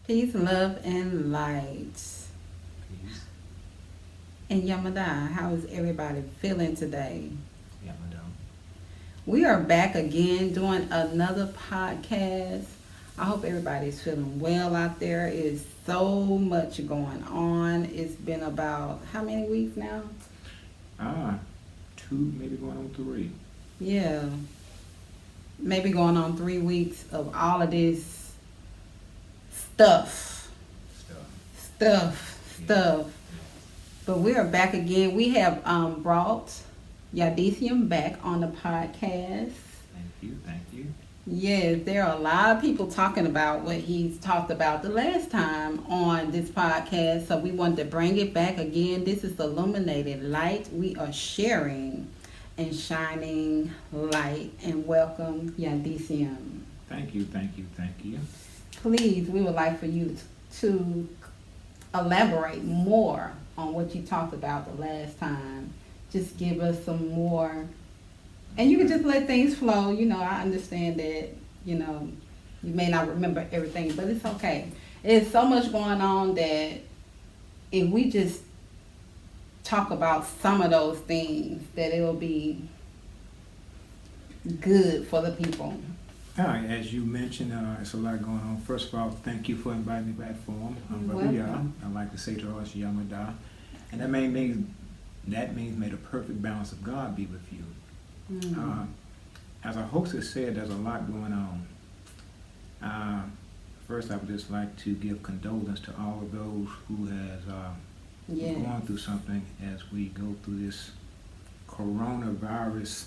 Peace, love, and light. Peace. And Yamada, how is everybody feeling today? Yeah, madam. We are back again doing another podcast. I hope everybody's feeling well out there. It is so much going on. It's been about how many weeks now? Ah, two, maybe going on three. Yeah, maybe going on 3 weeks of all of this stuff, Stuff. Yeah. stuff. But we are back again. We have brought Yadisium back on the podcast. Thank you. Thank you. Yes, there are a lot of people talking about what he's talked about the last time on this podcast. So we wanted to bring it back again. This is Illuminated Light. We are sharing and shining light. And welcome, Yadisium. Thank you. Thank you. Thank you. Please, we would like for you to elaborate more on what you talked about the last time. Just give us some more, and you can just let things flow. I understand that, you may not remember everything, but it's okay. There's so much going on that if we just talk about some of those things, that it'll be good for the people. All right, as you mentioned, it's a lot going on. First of all, thank you for inviting me back for them. I'm You're Brother Yah. welcome. I like to say to us, Yamada. And that means may the perfect balance of God be with you. Uh, as our host has said, there's a lot going on. First, I would just like to give condolence to all of those who has Yes. gone through something as we go through this coronavirus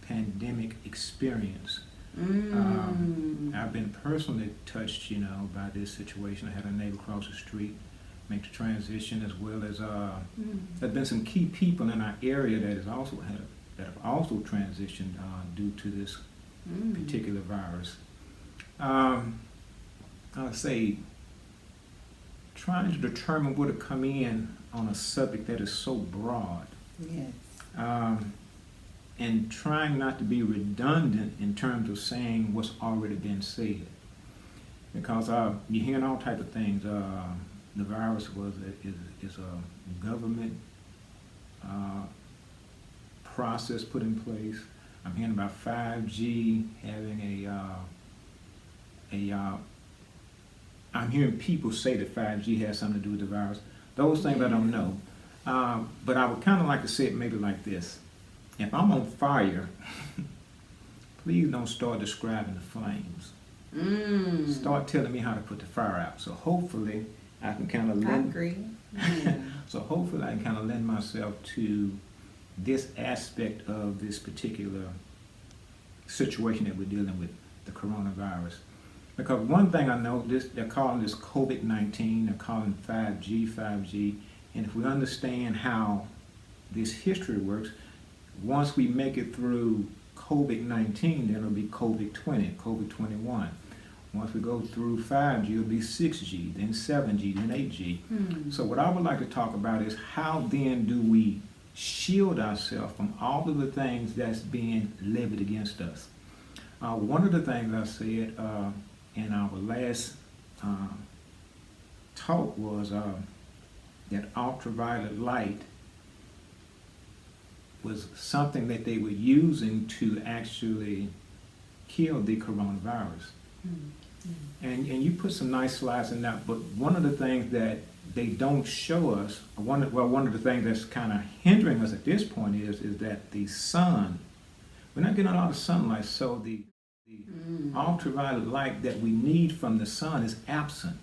pandemic experience. I've been personally touched, by this situation. I had a neighbor across the street make the transition, as well as there's been some key people in our area that have also transitioned due to this particular virus. I would say trying to determine where to come in on a subject that is so broad, Yes. and trying not to be redundant in terms of saying what's already been said, because you're hearing all type of things. The virus is a government process put in place. I'm hearing about 5G having I'm hearing people say that 5G has something to do with the virus. Those things I don't know. But I would kind of like to say it maybe like this. If I'm on fire, please don't start describing the flames. Start telling me how to put the fire out. So hopefully I can kind of I lend. agree. Yeah. So hopefully I can kind of lend myself to this aspect of this particular situation that we're dealing with, the coronavirus. Because one thing I know, they're calling this COVID-19, they're calling 5G, and if we understand how this history works, once we make it through COVID-19, then it'll be COVID-20, COVID-21. Once we go through 5G, it'll be 6G, then 7G, then 8G. So what I would like to talk about is how then do we shield ourselves from all of the things that's being levied against us. One of the things I said in our last talk was that ultraviolet light was something that they were using to actually kill the coronavirus. And you put some nice slides in that, but one of the things that they don't show us, one of the things that's kind of hindering us at this point is that the sun, we're not getting a lot of sunlight, so the ultraviolet light that we need from the sun is absent.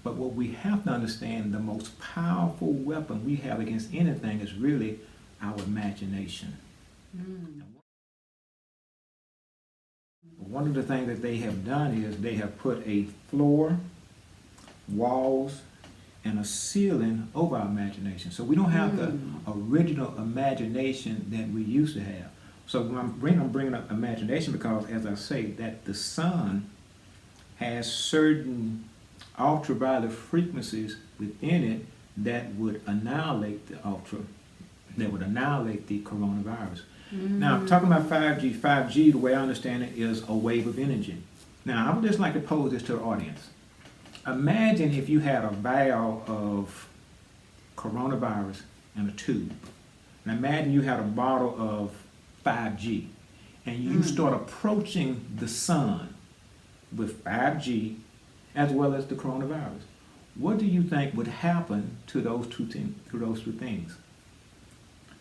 But what we have to understand, the most powerful weapon we have against anything is really our imagination. One of the things that they have done is they have put a floor, walls, and a ceiling over our imagination. So we don't have the original imagination that we used to have. So when I'm bringing up imagination because, as I say, that the sun has certain ultraviolet frequencies within it that would annihilate the coronavirus. Now, talking about 5G, the way I understand it, is a wave of energy. Now, I would just like to pose this to the audience. Imagine if you had a vial of coronavirus in a tube. And imagine you had a bottle of 5G and you start approaching the sun with 5G as well as the coronavirus. What do you think would happen to those two things?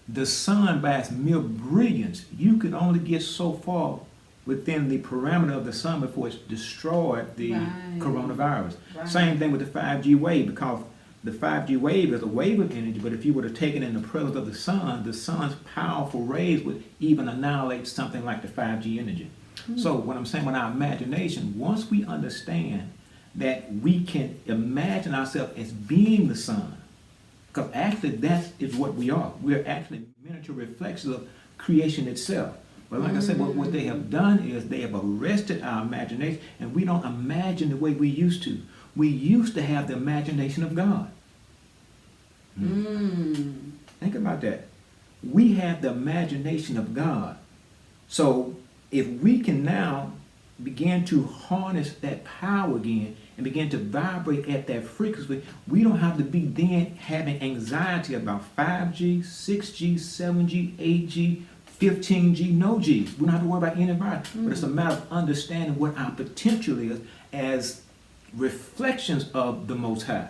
The sun, by its mere brilliance, you could only get so far within the parameter of the sun before it's destroyed the coronavirus. Right. Same thing with the 5G wave, because the 5G wave is a wave of energy, but if you were to take it in the presence of the sun's powerful rays would even annihilate something like the 5G energy. So what I'm saying with our imagination, once we understand that we can imagine ourselves as being the sun, because actually that is what we are. We're actually miniature reflections of creation itself. But like I said, what they have done is they have arrested our imagination, and we don't imagine the way we used to. We used to have the imagination of God. Think about that. We have the imagination of God. So if we can now begin to harness that power again and begin to vibrate at that frequency, we don't have to be then having anxiety about 5G, 6G, 7G, 8G, 15G, no G's. We don't have to worry about any of that. But it's a matter of understanding what our potential is as reflections of the Most High.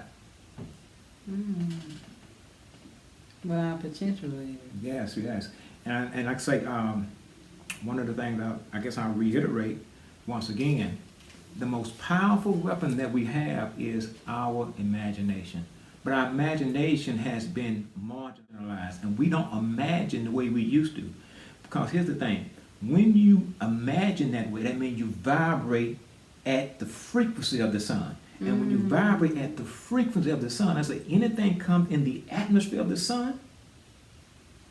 What our potential is. Yes, yes. And like I say, one of the things I guess I'll reiterate once again, the most powerful weapon that we have is our imagination. But our imagination has been marginalized, and we don't imagine the way we used to. Because here's the thing, when you imagine that way, that means you vibrate at the frequency of the sun. And when you vibrate at the frequency of the sun, I say anything comes in the atmosphere of the sun,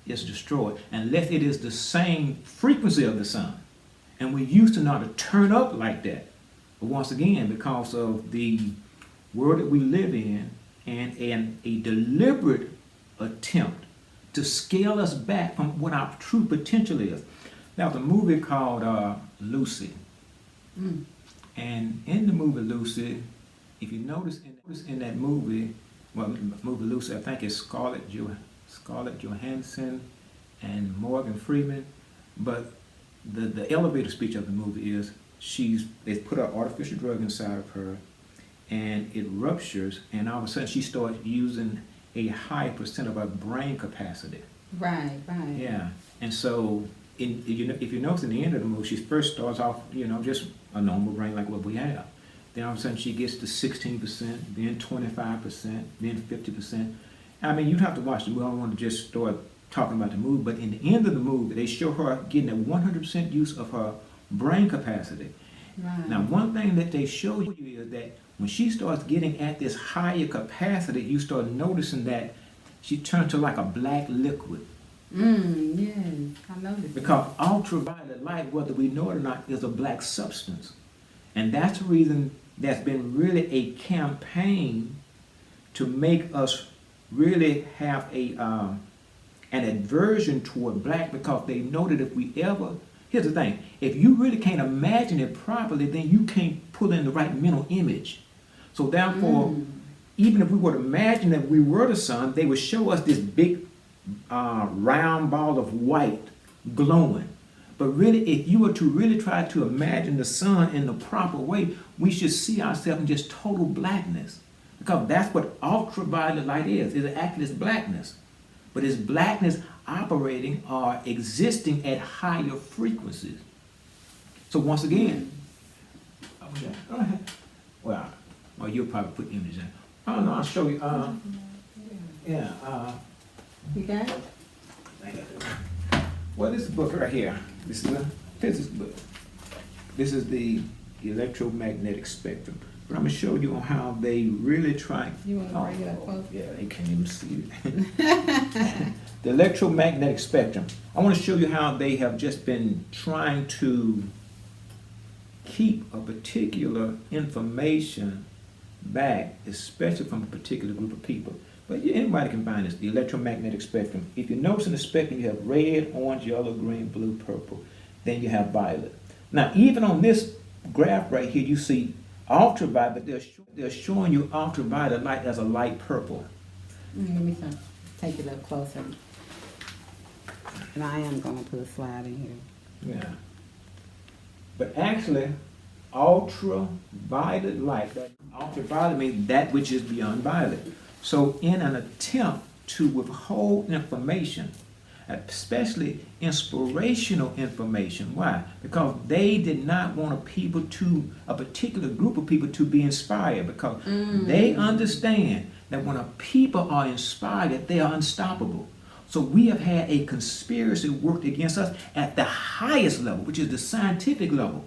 it's destroyed, unless it is the same frequency of the sun. And we used to not to turn up like that. But once again, because of the world that we live in and a deliberate attempt to scale us back from what our true potential is. There was a movie called Lucy. And in the movie Lucy, if you notice in that movie, movie Lucy, I think it's Scarlett Johansson and Morgan Freeman, but the elevator speech of the movie is they put an artificial drug inside of her, and it ruptures, and all of a sudden she starts using a high percent of her brain capacity. Right. Yeah, and so if you notice in the end of the movie, she first starts off, just a normal brain like what we have. Then all of a sudden she gets to 16%, then 25%, then 50%. I mean, you'd have to watch the movie. I don't want to just start talking about the movie, but in the end of the movie, they show her getting a 100% use of her brain capacity. Right. Now, one thing that they show you is that when she starts getting at this higher capacity, you start noticing that she turns to like a black liquid. Yes, I noticed. Because ultraviolet light, whether we know it or not, is a black substance. And that's the reason there's been really a campaign to make us really have an aversion toward black, because they know that if we ever, here's the thing, if you really can't imagine it properly, then you can't put in the right mental image. So therefore, even if we were to imagine that we were the sun, they would show us this big round ball of white glowing. But really, if you were to really try to imagine the sun in the proper way, we should see ourselves in just total blackness. Because that's what ultraviolet light is. It's actually blackness. But it's blackness operating or existing at higher frequencies. So once again, well, you'll probably put images in. Oh no, I'll show you. You got it? Well, this book right here, this is a physics book. This is the electromagnetic spectrum. But I'm going to show you on how they really try. You want to bring it up close? Yeah, they can't even see it. The electromagnetic spectrum. I want to show you how they have just been trying to keep a particular information back, especially from a particular group of people. But anybody can find this, the electromagnetic spectrum. If you notice in the spectrum, you have red, orange, yellow, green, blue, purple. Then you have violet. Now, even on this graph right here, you see ultraviolet, but they're showing you ultraviolet light as a light purple. Let me take it up closer. And I am going to put a slide in here. Yeah. But actually, ultraviolet light, that ultraviolet means that which is beyond violet. So in an attempt to withhold information, especially inspirational information. Why? Because they did not want a particular group of people to be inspired, because they understand that when a people are inspired, that they are unstoppable. So we have had a conspiracy worked against us at the highest level, which is the scientific level,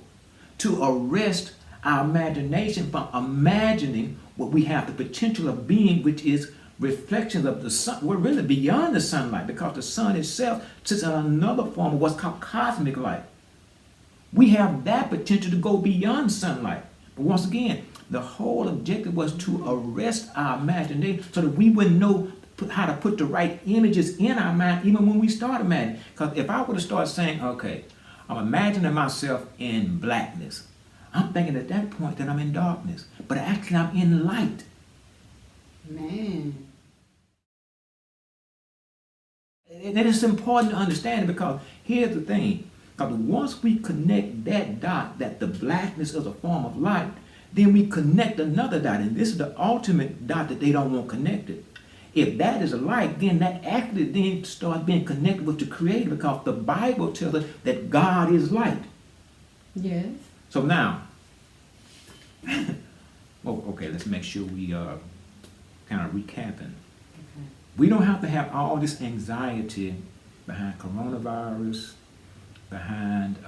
to arrest our imagination from imagining what we have the potential of being, which is reflections of the sun. We're really beyond the sunlight, because the sun itself sits in another form of what's called cosmic light. We have that potential to go beyond sunlight. But once again, the whole objective was to arrest our imagination so that we wouldn't know how to put the right images in our mind even when we start imagining. Because if I were to start saying, okay, I'm imagining myself in blackness, I'm thinking at that point that I'm in darkness, but actually I'm in light. Man. And it is important to understand it, because here's the thing. Because once we connect that dot, that the blackness is a form of light, then we connect another dot. And this is the ultimate dot that they don't want connected. If that is a light, then that actually then starts being connected with the Creator, because the Bible tells us that God is light. Yes. So now, okay, let's make sure we are kind of recapping. We don't have to have all this anxiety behind coronavirus, behind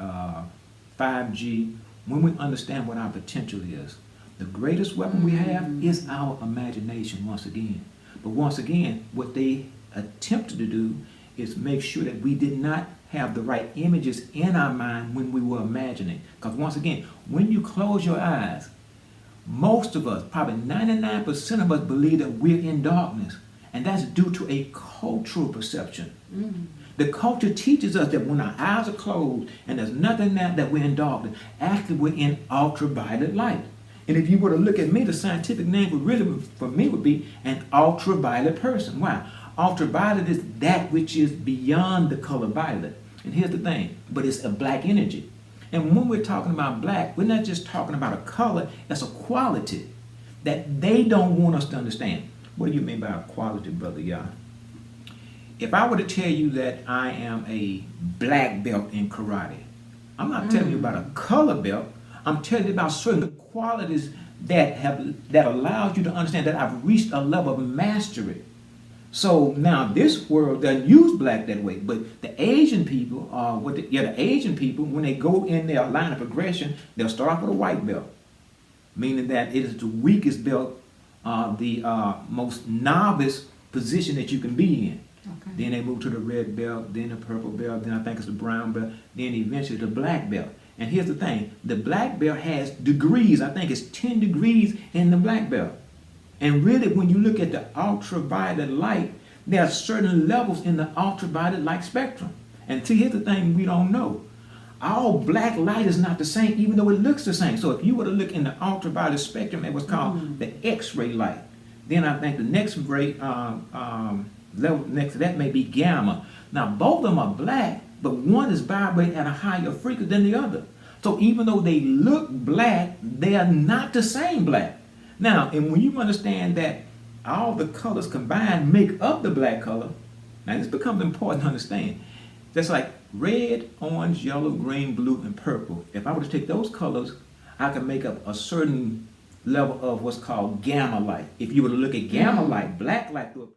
5G, when we understand what our potential is. The greatest weapon we have is our imagination, once again. But once again, what they attempted to do is make sure that we did not have the right images in our mind when we were imagining. Because once again, when you close your eyes, most of us, probably 99% of us, believe that we're in darkness. And that's due to a cultural perception. The culture teaches us that when our eyes are closed and there's nothing there, that we're in darkness. Actually, we're in ultraviolet light. And if you were to look at me, the scientific name would really, for me, would be an ultraviolet person. Why? Ultraviolet is that which is beyond the color violet. And here's the thing, but it's a black energy. And when we're talking about black, we're not just talking about a color, it's a quality that they don't want us to understand. What do you mean by a quality, Brother Yah? If I were to tell you that I am a black belt in karate, I'm not telling you about a color belt. I'm telling you about certain qualities that allows you to understand that I've reached a level of mastery. So now this world doesn't use black that way, but the Asian people the Asian people, when they go in their line of progression, they'll start off with a white belt, meaning that it is the weakest belt, the most novice position that you can be in. Okay. Then they move to the red belt, then the purple belt, then I think it's the brown belt, then eventually the black belt. And here's the thing, the black belt has degrees. I think it's 10 degrees in the black belt. And really, when you look at the ultraviolet light, there are certain levels in the ultraviolet light spectrum. And see, here's the thing we don't know. All black light is not the same, even though it looks the same. So if you were to look in the ultraviolet spectrum, it was called the X-ray light. Then I think the next level next to that may be gamma. Now, both of them are black, but one is vibrating at a higher frequency than the other. So even though they look black, they are not the same black. Now, and when you understand that all the colors combined make up the black color, now this becomes important to understand. That's like red, orange, yellow, green, blue, and purple. If I were to take those colors, I could make up a certain level of what's called gamma light. If you were to look at gamma light, black light through